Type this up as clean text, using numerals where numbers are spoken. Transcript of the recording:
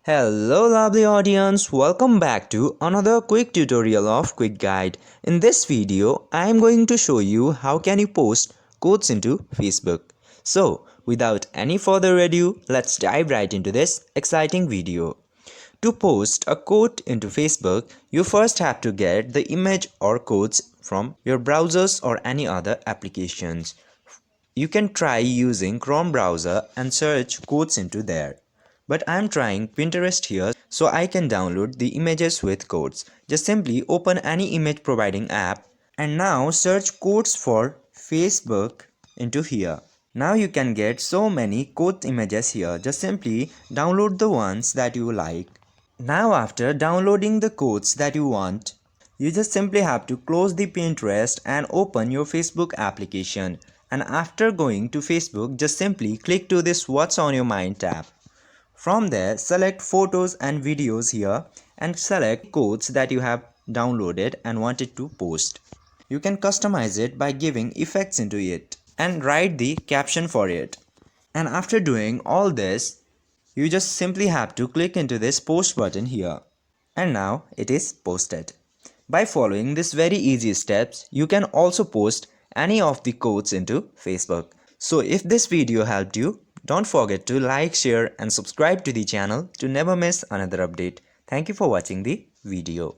Hello lovely audience, welcome back to another quick tutorial of Quick Guide. In this video, I am going to show you how can you post quotes into Facebook. So, without any further ado, let's dive right into this exciting video. To post a quote into Facebook, you first have to get the image or quotes from your browsers or any other applications. You can try using Chrome browser and search quotes into there. But I'm trying Pinterest here so I can download the images with quotes. Just simply open any image providing app and now search quotes for Facebook into here. Now you can get so many quote images here. Just simply download the ones that you like. Now after downloading the quotes that you want, you just simply have to close the Pinterest and open your Facebook application. And after going to Facebook, just simply click to this What's on Your Mind tab. From there, select photos and videos here and select quotes that you have downloaded and wanted to post. You can customize it by giving effects into it and write the caption for it. And after doing all this, you just simply have to click into this post button here. And now it is posted. By following these very easy steps, you can also post any of the quotes into Facebook. So if this video helped you, don't forget to like, share and subscribe to the channel to never miss another update. Thank you for watching the video.